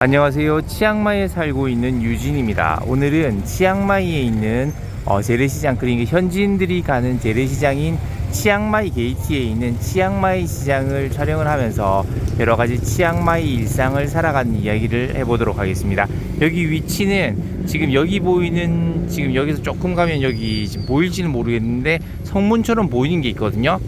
안녕하세요. 치앙마이에 살고 있는 유진입니다. 오늘은 치앙마이에 있는 재래시장, 그러니까 현지인들이 가는 재래시장인 치앙마이 게이트에 있는 치앙마이 시장을 촬영을 하면서 여러가지 치앙마이 일상을 살아가는 이야기를 해보도록 하겠습니다. 여기 위치는 지금 여기 보이는, 지금 여기서 조금 가면 여기 지금 보일지는 모르겠는데 성문처럼 보이는 게 있거든요.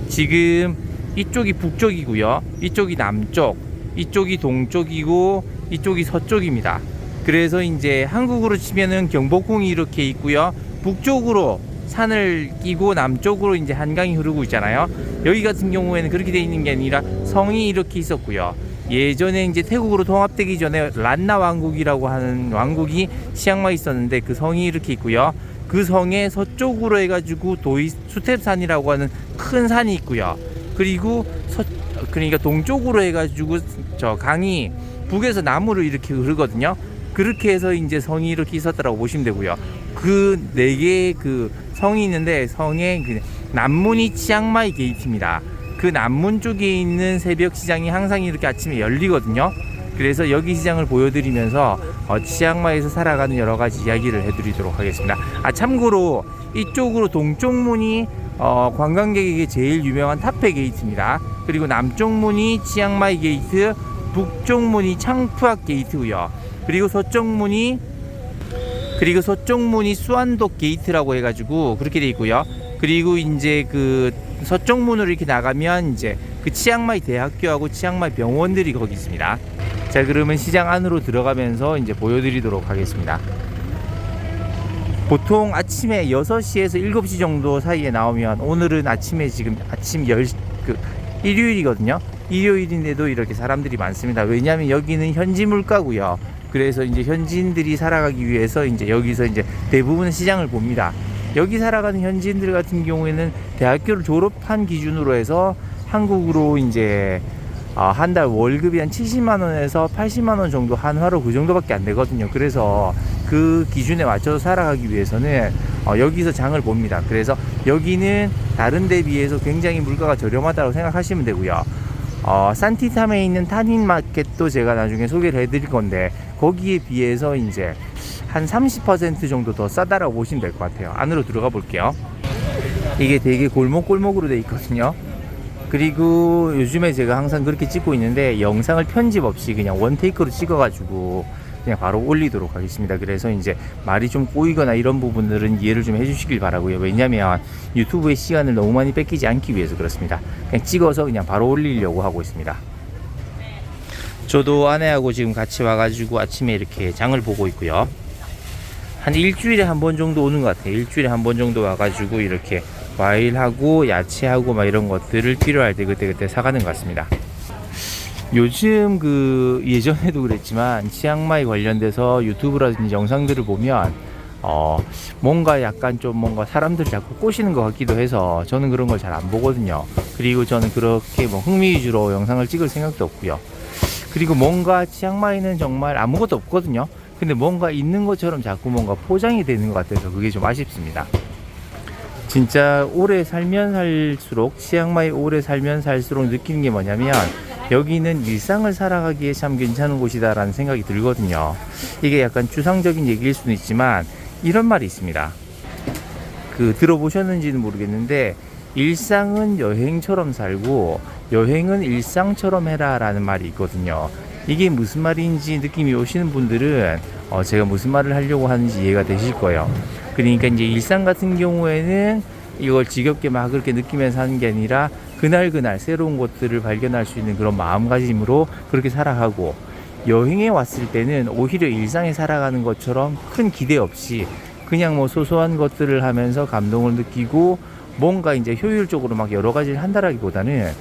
지금 이쪽이 북쪽이고요, 이쪽이 남쪽, 이쪽이 동쪽이고 이쪽이 서쪽입니다. 그래서 이제 한국으로 치면은 경복궁이 이렇게 있고요, 북쪽으로 산을 끼고 남쪽으로 이제 한강이 흐르고 있잖아요. 여기 같은 경우에는 그렇게 돼 있는 게 아니라 성이 이렇게 있었고요. 예전에 이제 태국으로 통합되기 전에 란나 왕국이라고 하는 왕국이 치앙마이에 있었는데 그 성이 이렇게 있고요. 그 성의 서쪽으로 해가지고 도이 수텝산이라고 하는 큰 산이 있고요. 그리고 그러니까 동쪽으로 해가지고 저 강이 북에서 남으로 이렇게 흐르거든요. 그렇게 해서 이제 성이 이렇게 있었다라고 보시면 되고요. 그 네 개의 그 성이 있는데 성의 그 남문이 치앙마이 게이트입니다. 그 남문 쪽에 있는 새벽 시장이 항상 이렇게 아침에 열리거든요. 그래서 여기 시장을 보여드리면서 치앙마이에서 살아가는 여러 가지 이야기를 해드리도록 하겠습니다. 참고로 이쪽으로 동쪽 문이 관광객에게 제일 유명한 타페 게이트입니다. 그리고 남쪽 문이 치앙마이 게이트, 북쪽 문이 창푸악 게이트고요. 그리고 서쪽 문이 수안독 게이트라고 해가지고 그렇게 돼 있고요. 그리고 이제 그 서쪽 문으로 이렇게 나가면 이제 그 치앙마이 대학교하고 치앙마이 병원들이 거기 있습니다. 자, 그러면 시장 안으로 들어가면서 이제 보여드리도록 하겠습니다. 보통 아침에 6시에서 7시 정도 사이에 나오면, 오늘은 아침에 지금 아침 10시, 일요일이거든요. 일요일인데도 이렇게 사람들이 많습니다. 왜냐하면 여기는 현지 물가고요. 그래서 이제 현지인들이 살아가기 위해서 이제 여기서 이제 대부분 시장을 봅니다. 여기 살아가는 현지인들 같은 경우에는 대학교를 졸업한 기준으로 해서 한국으로 이제 한 달 월급이 한 70만 원에서 80만 원 정도, 한화로 그 정도밖에 안 되거든요. 그래서 그 기준에 맞춰서 살아가기 위해서는 여기서 장을 봅니다. 그래서 여기는 다른 데 비해서 굉장히 물가가 저렴하다고 생각하시면 되고요. 산티탐에 있는 타닌 마켓도 제가 나중에 소개를 해드릴 건데, 거기에 비해서 이제 한 30% 정도 더 싸다라고 보시면 될 것 같아요. 안으로 들어가 볼게요. 이게 되게 골목골목으로 돼 있거든요. 그리고 요즘에 제가 항상 그렇게 찍고 있는데 영상을 편집 없이 그냥 원테이크로 찍어가지고 그냥 바로 올리도록 하겠습니다. 그래서 이제 말이 좀 꼬이거나 이런 부분들은 이해를 좀 해주시길 바라고요. 왜냐면 유튜브의 시간을 너무 많이 뺏기지 않기 위해서 그렇습니다. 그냥 찍어서 그냥 바로 올리려고 하고 있습니다. 저도 아내하고 지금 같이 와가지고 아침에 이렇게 장을 보고 있고요. 한 일주일에 한 번 정도 오는 것 같아요. 일주일에 한 번 정도 와가지고 이렇게 과일하고 야채하고 막 이런 것들을 필요할 때 그때 사가는 것 같습니다. 요즘 예전에도 그랬지만 치앙마이 관련돼서 유튜브라든지 영상들을 보면 뭔가 약간 좀 뭔가 사람들 자꾸 꼬시는 것 같기도 해서 저는 그런 걸 잘 안 보거든요. 그리고 저는 그렇게 뭐 흥미 위주로 영상을 찍을 생각도 없고요. 그리고 뭔가 치앙마이는 정말 아무것도 없거든요. 근데 뭔가 있는 것처럼 자꾸 뭔가 포장이 되는 것 같아서 그게 좀 아쉽습니다. 진짜 오래 살면 살수록, 치앙마이 오래 살면 살수록 느끼는 게 뭐냐면 여기는 일상을 살아가기에 참 괜찮은 곳이다 라는 생각이 들거든요. 이게 약간 추상적인 얘기일 수는 있지만 이런 말이 있습니다. 들어보셨는지는 모르겠는데, 일상은 여행처럼 살고 여행은 일상처럼 해라 라는 말이 있거든요. 이게 무슨 말인지 느낌이 오시는 분들은 제가 무슨 말을 하려고 하는지 이해가 되실 거예요. 그러니까 이제 일상 같은 경우에는 이걸 지겹게 막 그렇게 느끼면서 하는 게 아니라 그날 새로운 것들을 발견할 수 있는 그런 마음가짐으로 그렇게 살아가고, 여행에 왔을 때는 오히려 일상에 살아가는 것처럼 큰 기대 없이 그냥 뭐 소소한 것들을 하면서 감동을 느끼고 뭔가 이제 효율적으로 막 여러 가지를 한다라기보다는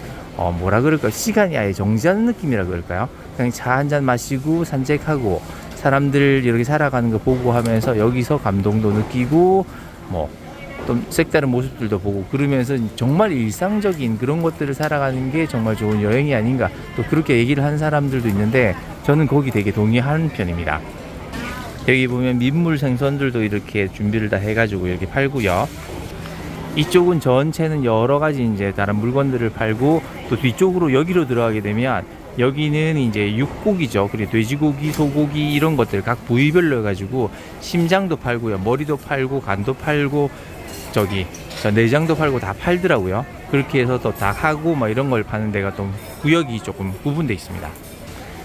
뭐라 그럴까요? 시간이 아예 정지하는 느낌이라 그럴까요? 그냥 차 한잔 마시고 산책하고 사람들 이렇게 살아가는 거 보고 하면서 여기서 감동도 느끼고 뭐 또 색다른 모습들도 보고 그러면서 정말 일상적인 그런 것들을 살아가는 게 정말 좋은 여행이 아닌가, 또 그렇게 얘기를 하는 사람들도 있는데 저는 거기 되게 동의하는 편입니다. 여기 보면 민물 생선들도 이렇게 준비를 다 해가지고 이렇게 팔고요. 이쪽은 전체는 여러 가지 이제 다른 물건들을 팔고, 또 뒤쪽으로 여기로 들어가게 되면 여기는 이제 육고기죠. 그리고 돼지고기, 소고기 이런 것들 각 부위별로 해가지고 심장도 팔고요, 머리도 팔고, 간도 팔고, 저 내장도 팔고 다 팔더라고요. 그렇게 해서 또 닭하고 막 이런 걸 파는 데가 또 구역이 조금 구분되어 있습니다.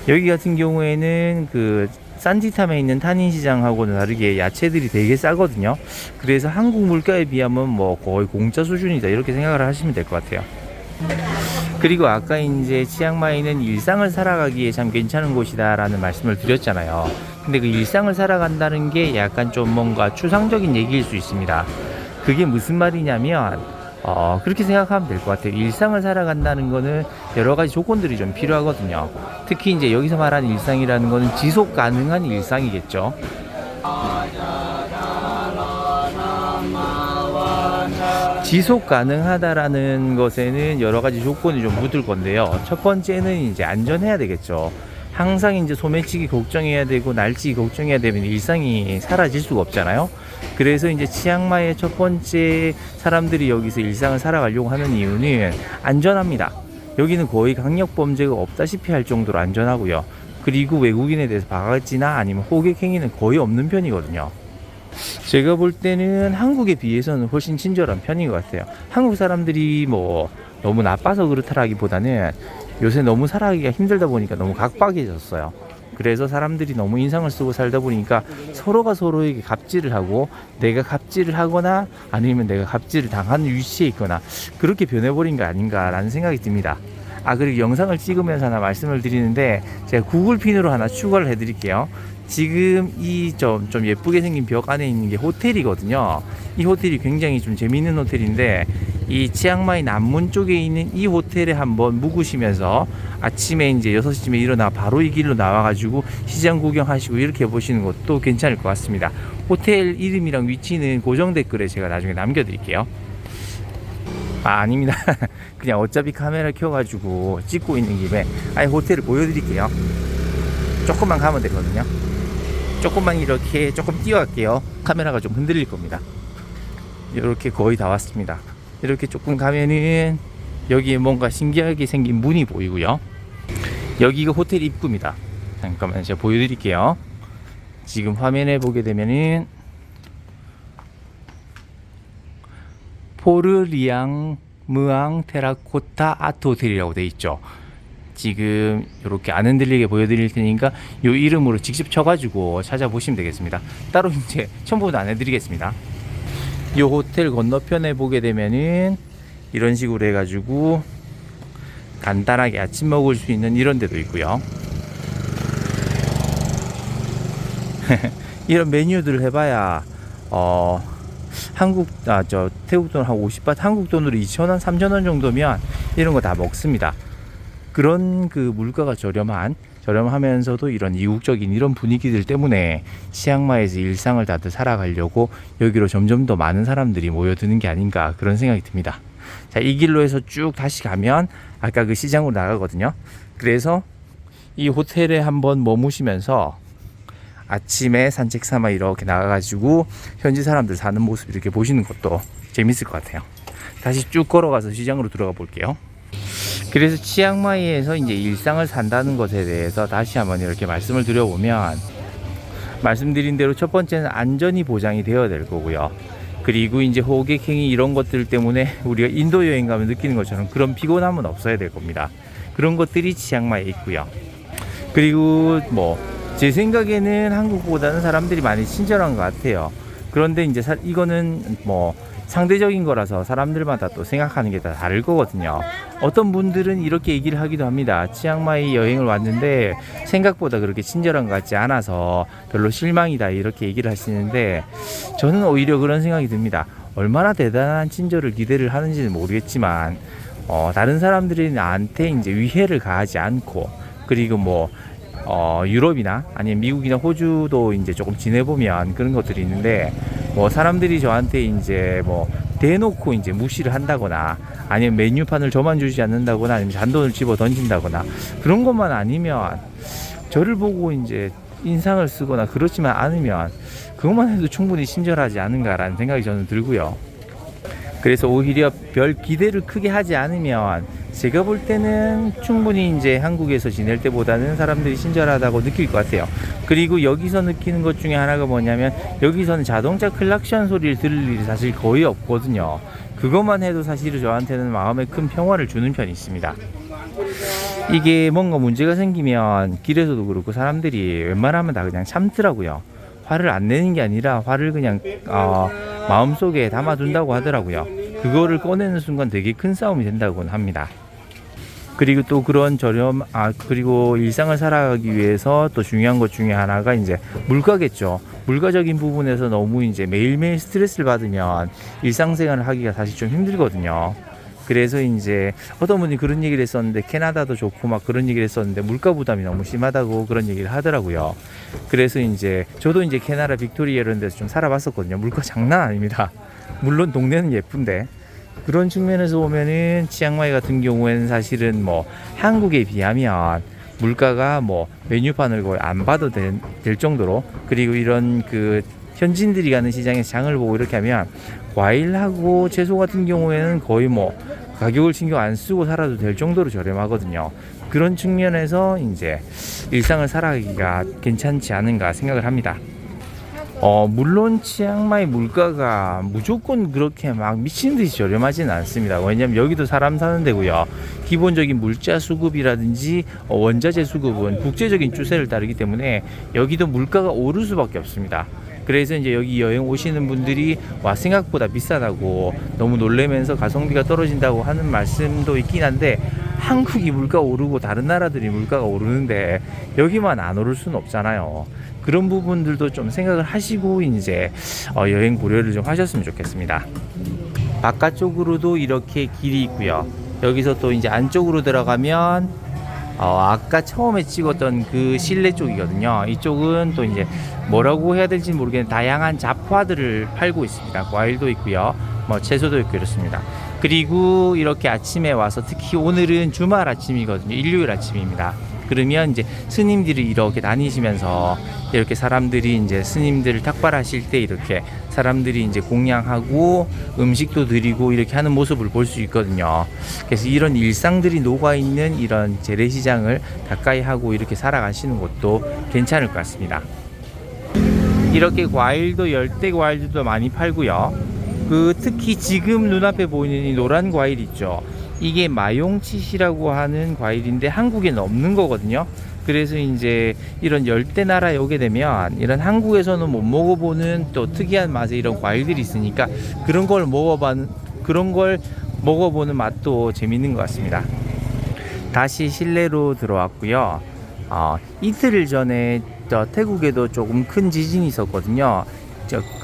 여기 같은 경우에는 그 산지탐에 있는 탄인시장하고는 다르게 야채들이 되게 싸거든요. 그래서 한국 물가에 비하면 뭐 거의 공짜 수준이다 이렇게 생각을 하시면 될 것 같아요. 그리고 아까 이제 치앙마이는 일상을 살아가기에 참 괜찮은 곳이다 라는 말씀을 드렸잖아요. 근데 그 일상을 살아간다는 게 약간 좀 뭔가 추상적인 얘기일 수 있습니다. 그게 무슨 말이냐면 그렇게 생각하면 될 것 같아요. 일상을 살아간다는 거는 여러 가지 조건들이 좀 필요하거든요. 특히 이제 여기서 말하는 일상이라는 거는 지속 가능한 일상이겠죠. 지속 가능하다라는 것에는 여러 가지 조건이 좀 묻을 건데요. 첫 번째는 이제 안전해야 되겠죠. 항상 이제 소매치기 걱정해야 되고 날치기 걱정해야 되면 일상이 사라질 수가 없잖아요. 그래서 이제 치앙마이의 첫 번째 사람들이 여기서 일상을 살아가려고 하는 이유는 안전합니다. 여기는 거의 강력 범죄가 없다시피 할 정도로 안전하고요. 그리고 외국인에 대해서 바가지나 아니면 호객 행위는 거의 없는 편이거든요. 제가 볼 때는 한국에 비해서는 훨씬 친절한 편인 것 같아요. 한국 사람들이 뭐 너무 나빠서 그렇다라기보다는 요새 너무 살아가기가 힘들다 보니까 너무 각박해졌어요. 그래서 사람들이 너무 인상을 쓰고 살다 보니까 서로가 서로에게 갑질을 하고, 내가 갑질을 하거나 아니면 내가 갑질을 당하는 위치에 있거나 그렇게 변해버린 거 아닌가라는 생각이 듭니다. 그리고 영상을 찍으면서 하나 말씀을 드리는데, 제가 구글 핀으로 하나 추가를 해드릴게요. 지금 이 좀 예쁘게 생긴 벽 안에 있는 게 호텔이거든요. 이 호텔이 굉장히 좀 재미있는 호텔인데, 이 치앙마이 남문 쪽에 있는 이 호텔에 한번 묵으시면서 아침에 이제 6시쯤에 일어나 바로 이 길로 나와가지고 시장 구경하시고 이렇게 해보시는 것도 괜찮을 것 같습니다. 호텔 이름이랑 위치는 고정 댓글에 제가 나중에 남겨드릴게요. 아닙니다. 그냥 어차피 카메라 켜가지고 찍고 있는 김에 호텔을 보여드릴게요. 조금만 가면 되거든요. 조금만 이렇게 조금 뛰어갈게요. 카메라가 좀 흔들릴 겁니다. 이렇게 거의 다 왔습니다. 이렇게 조금 가면은 여기에 뭔가 신기하게 생긴 문이 보이고요. 여기가 호텔 입구입니다. 잠깐만 제가 보여드릴게요. 지금 화면에 보게 되면은 포르리앙 무앙 테라코타 아트 호텔이라고 되어 있죠. 지금 이렇게 안 흔들리게 보여드릴 테니까 이 이름으로 직접 쳐가지고 찾아보시면 되겠습니다. 따로 이제 첨부도 안 해드리겠습니다. 이 호텔 건너편에 보게 되면은 이런 식으로 해가지고 간단하게 아침 먹을 수 있는 이런 데도 있고요. 이런 메뉴들을 해봐야 태국 돈 한 50바트, 한국 돈으로 2,000원, 3,000원 정도면 이런 거 다 먹습니다. 그런 그 물가가 저렴하면서도 이런 이국적인 이런 분위기들 때문에 치앙마이에서 일상을 다들 살아가려고 여기로 점점 더 많은 사람들이 모여드는 게 아닌가, 그런 생각이 듭니다. 자, 이 길로 해서 쭉 다시 가면 아까 그 시장으로 나가거든요. 그래서 이 호텔에 한번 머무시면서 아침에 산책 삼아 이렇게 나가가지고 현지 사람들 사는 모습 이렇게 보시는 것도 재밌을 것 같아요. 다시 쭉 걸어가서 시장으로 들어가 볼게요. 그래서 치앙마이에서 이제 일상을 산다는 것에 대해서 다시 한번 이렇게 말씀을 드려보면, 말씀드린 대로 첫 번째는 안전이 보장이 되어야 될 거고요. 그리고 이제 호객행위 이런 것들 때문에 우리가 인도 여행 가면 느끼는 것처럼 그런 피곤함은 없어야 될 겁니다. 그런 것들이 치앙마이에 있고요. 그리고 제 생각에는 한국보다는 사람들이 많이 친절한 것 같아요. 그런데 이제 이거는 상대적인 거라서 사람들마다 또 생각하는 게 다 다를 거거든요. 어떤 분들은 이렇게 얘기를 하기도 합니다. 치앙마이 여행을 왔는데 생각보다 그렇게 친절한 것 같지 않아서 별로 실망이다, 이렇게 얘기를 하시는데, 저는 오히려 그런 생각이 듭니다. 얼마나 대단한 친절을 기대를 하는지는 모르겠지만 다른 사람들이 나한테 이제 위해를 가하지 않고, 그리고 유럽이나 아니면 미국이나 호주도 이제 조금 지내보면 그런 것들이 있는데, 사람들이 저한테 이제 대놓고 이제 무시를 한다거나 아니면 메뉴판을 저만 주지 않는다거나 아니면 잔돈을 집어 던진다거나 그런 것만 아니면, 저를 보고 이제 인상을 쓰거나 그렇지만 않으면 그것만 해도 충분히 친절하지 않은가라는 생각이 저는 들고요. 그래서 오히려 별 기대를 크게 하지 않으면 제가 볼 때는 충분히 이제 한국에서 지낼 때보다는 사람들이 친절하다고 느낄 것 같아요. 그리고 여기서 느끼는 것 중에 하나가 뭐냐면 여기서는 자동차 클락션 소리를 들을 일이 사실 거의 없거든요. 그것만 해도 사실은 저한테는 마음에 큰 평화를 주는 편이 있습니다. 이게 뭔가 문제가 생기면 길에서도 그렇고 사람들이 웬만하면 다 그냥 참더라고요. 화를 안 내는 게 아니라 화를 그냥 마음속에 담아둔다고 하더라고요. 그거를 꺼내는 순간 되게 큰 싸움이 된다고 합니다. 그리고 또 그런 그리고 일상을 살아가기 위해서 또 중요한 것 중에 하나가 이제 물가겠죠. 물가적인 부분에서 너무 이제 매일매일 스트레스를 받으면 일상생활을 하기가 사실 좀 힘들거든요. 그래서 이제 어떤 분이 그런 얘기를 했었는데 캐나다도 좋고 막 그런 얘기를 했었는데 물가 부담이 너무 심하다고 그런 얘기를 하더라고요. 그래서 이제 저도 이제 캐나다 빅토리아 이런 데서 좀 살아봤었거든요. 물가 장난 아닙니다. 물론 동네는 예쁜데 그런 측면에서 보면은 치앙마이 같은 경우에는 사실은 뭐 한국에 비하면 물가가 뭐 메뉴판을 거의 안 봐도 될 정도로, 그리고 이런 그 현지인들이 가는 시장에서 장을 보고 이렇게 하면 과일하고 채소 같은 경우에는 거의 뭐 가격을 신경 안 쓰고 살아도 될 정도로 저렴하거든요. 그런 측면에서 이제 일상을 살아가기가 괜찮지 않은가 생각을 합니다. 물론 치앙마이 물가가 무조건 그렇게 막 미친 듯이 저렴하지는 않습니다. 왜냐면 여기도 사람 사는 데고요. 기본적인 물자 수급이라든지 원자재 수급은 국제적인 추세를 따르기 때문에 여기도 물가가 오를 수밖에 없습니다. 그래서 이제 여기 여행 오시는 분들이 와 생각보다 비싸다고 너무 놀래면서 가성비가 떨어진다고 하는 말씀도 있긴 한데, 한국이 물가 오르고 다른 나라들이 물가가 오르는데 여기만 안 오를 수는 없잖아요. 그런 부분들도 좀 생각을 하시고 이제 여행 고려를 좀 하셨으면 좋겠습니다. 바깥쪽으로도 이렇게 길이 있고요. 여기서 또 이제 안쪽으로 들어가면 아까 처음에 찍었던 그 실내 쪽이거든요. 이쪽은 또 이제 뭐라고 해야 될지 모르겠는데 다양한 잡화들을 팔고 있습니다. 과일도 있고요, 뭐 채소도 있고 이렇습니다. 그리고 이렇게 아침에 와서, 특히 오늘은 주말 아침이거든요. 일요일 아침입니다. 그러면 이제 스님들이 이렇게 다니시면서 이렇게 사람들이 이제 스님들을 탁발하실 때 이렇게 사람들이 이제 공양하고 음식도 드리고 이렇게 하는 모습을 볼 수 있거든요. 그래서 이런 일상들이 녹아있는 이런 재래시장을 가까이 하고 이렇게 살아가시는 것도 괜찮을 것 같습니다. 이렇게 과일도 열대 과일들도 많이 팔고요. 특히 지금 눈앞에 보이는 이 노란 과일 있죠. 이게 마용치시라고 하는 과일인데 한국에는 없는 거거든요. 그래서 이제 이런 열대 나라에 오게 되면 이런 한국에서는 못 먹어보는 또 특이한 맛의 이런 과일들이 있으니까 그런 걸 먹어보는 맛도 재밌는 것 같습니다. 다시 실내로 들어왔고요. 이틀 전에 태국에도 조금 큰 지진이 있었거든요.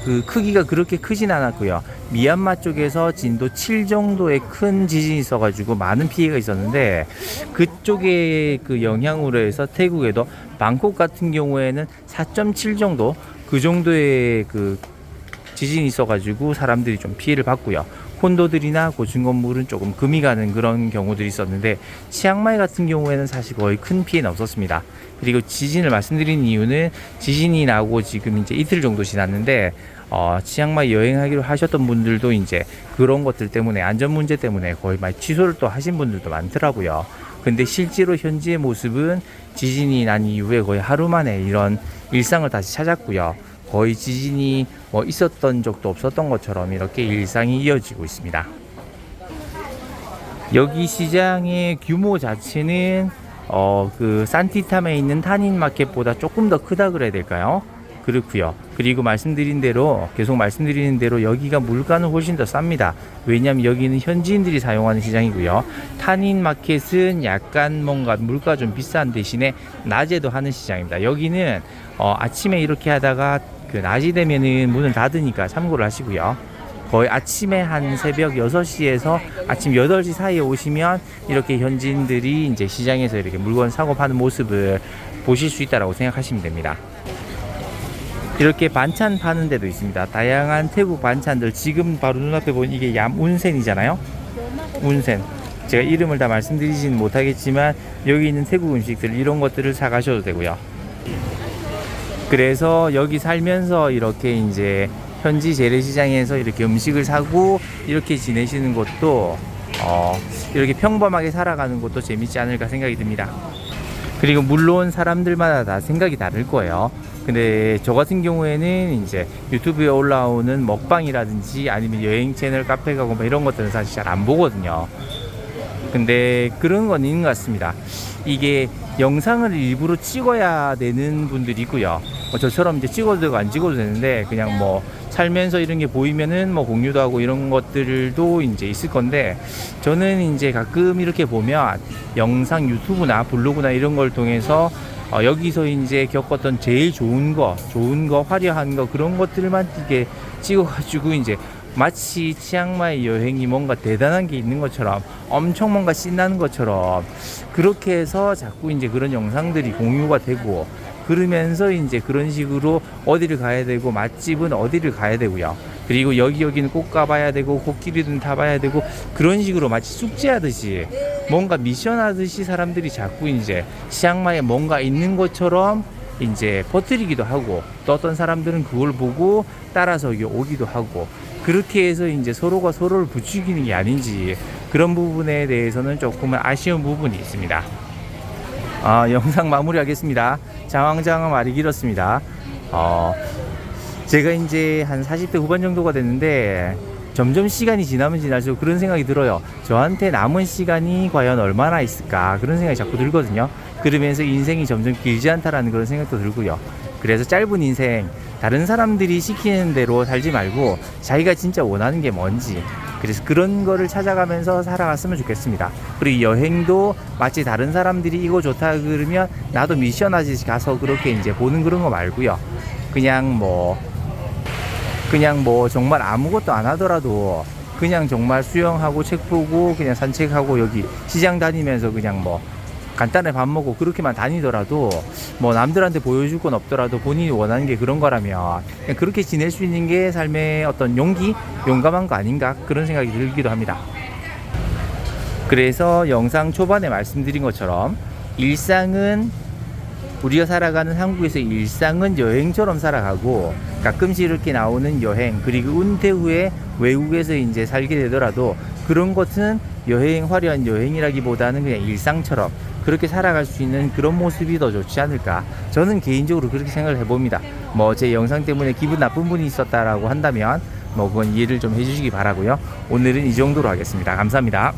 그 크기가 그렇게 크진 않았고요. 미얀마 쪽에서 진도 7 정도의 큰 지진이 있어가지고 많은 피해가 있었는데, 그쪽의 그 영향으로 해서 태국에도 방콕 같은 경우에는 4.7 정도, 그 정도의 그 지진이 있어가지고 사람들이 좀 피해를 봤고요. 콘도들이나 고층 건물은 조금 금이 가는 그런 경우들이 있었는데, 치앙마이 같은 경우에는 사실 거의 큰 피해는 없었습니다. 그리고 지진을 말씀드린 이유는 지진이 나고 지금 이제 이틀 정도 지났는데 치앙마이 여행하기로 하셨던 분들도 이제 그런 것들 때문에, 안전 문제 때문에 거의 많이 취소를 또 하신 분들도 많더라고요. 근데 실제로 현지의 모습은 지진이 난 이후에 거의 하루 만에 이런 일상을 다시 찾았고요. 거의 지진이 있었던 적도 없었던 것처럼 이렇게 일상이 이어지고 있습니다. 여기 시장의 규모 자체는 그 산티탐에 있는 타닌 마켓보다 조금 더 크다 그래야 될까요? 그렇고요. 그리고 계속 말씀드리는 대로 여기가 물가는 훨씬 더 쌉니다. 왜냐하면 여기는 현지인들이 사용하는 시장이고요. 타닌 마켓은 약간 뭔가 물가 좀 비싼 대신에 낮에도 하는 시장입니다. 여기는 아침에 이렇게 하다가 그 낮이 되면은 문을 닫으니까 참고를 하시고요. 거의 아침에 한 새벽 6시에서 아침 8시 사이에 오시면 이렇게 현지인들이 이제 시장에서 이렇게 물건 사고 파는 모습을 보실 수 있다라고 생각하시면 됩니다. 이렇게 반찬 파는 데도 있습니다. 다양한 태국 반찬들, 지금 바로 눈앞에 보는 이게 얌운센이잖아요. 운센. 제가 이름을 다 말씀드리지는 못하겠지만 여기 있는 태국 음식들, 이런 것들을 사가셔도 되고요. 그래서 여기 살면서 이렇게 이제 현지 재래시장에서 이렇게 음식을 사고 이렇게 지내시는 것도 이렇게 평범하게 살아가는 것도 재밌지 않을까 생각이 듭니다. 그리고 물론 사람들마다 다 생각이 다를 거예요. 근데 저 같은 경우에는 이제 유튜브에 올라오는 먹방이라든지 아니면 여행 채널 카페 가고 뭐 이런 것들은 사실 잘 안 보거든요. 근데 그런 건 있는 것 같습니다. 이게 영상을 일부러 찍어야 되는 분들이 있고요. 저처럼 이제 찍어도 되고 안 찍어도 되는데 그냥 뭐 살면서 이런 게 보이면은 뭐 공유도 하고 이런 것들도 이제 있을 건데, 저는 이제 가끔 이렇게 보면 영상 유튜브나 블로그나 이런 걸 통해서 여기서 이제 겪었던 제일 좋은 거, 화려한 거, 그런 것들만 이렇게 찍어가지고 이제 마치 치앙마이 여행이 뭔가 대단한 게 있는 것처럼, 엄청 뭔가 신나는 것처럼 그렇게 해서 자꾸 이제 그런 영상들이 공유가 되고, 그러면서 이제 그런 식으로 어디를 가야 되고 맛집은 어디를 가야 되고요. 그리고 여기는 꼭 가봐야 되고 코끼리든 타봐야 되고, 그런 식으로 마치 숙제하듯이 뭔가 미션하듯이 사람들이 자꾸 이제 치앙마이에 뭔가 있는 것처럼 이제 퍼뜨리기도 하고, 또 어떤 사람들은 그걸 보고 따라서 오기도 하고, 그렇게 해서 이제 서로가 서로를 부추기는 게 아닌지, 그런 부분에 대해서는 조금은 아쉬운 부분이 있습니다. 영상 마무리하겠습니다. 장황장황 말이 길었습니다. 제가 이제 한 40대 후반 정도가 됐는데 점점 시간이 지나면 지날수록 그런 생각이 들어요. 저한테 남은 시간이 과연 얼마나 있을까, 그런 생각이 자꾸 들거든요. 그러면서 인생이 점점 길지 않다라는 그런 생각도 들고요. 그래서 짧은 인생, 다른 사람들이 시키는 대로 살지 말고 자기가 진짜 원하는 게 뭔지, 그래서 그런 거를 찾아가면서 살아갔으면 좋겠습니다. 그리고 여행도 마치 다른 사람들이 이거 좋다 그러면 나도 미션하듯이 가서 그렇게 이제 보는 그런 거 말고요. 그냥 뭐 정말 아무것도 안 하더라도 그냥 정말 수영하고 책 보고 그냥 산책하고 여기 시장 다니면서 그냥 뭐 간단하게 밥 먹고 그렇게만 다니더라도, 뭐 남들한테 보여줄 건 없더라도 본인이 원하는 게 그런 거라면 그냥 그렇게 지낼 수 있는 게 삶의 어떤 용감한 거 아닌가, 그런 생각이 들기도 합니다. 그래서 영상 초반에 말씀드린 것처럼 우리가 살아가는 한국에서 일상은 여행처럼 살아가고, 가끔씩 이렇게 나오는 여행, 그리고 은퇴 후에 외국에서 이제 살게 되더라도 그런 것은 화려한 여행이라기보다는 그냥 일상처럼 그렇게 살아갈 수 있는 그런 모습이 더 좋지 않을까, 저는 개인적으로 그렇게 생각을 해봅니다. 뭐 제 영상 때문에 기분 나쁜 분이 있었다라고 한다면 뭐 그건 이해를 좀 해주시기 바라고요. 오늘은 이 정도로 하겠습니다. 감사합니다.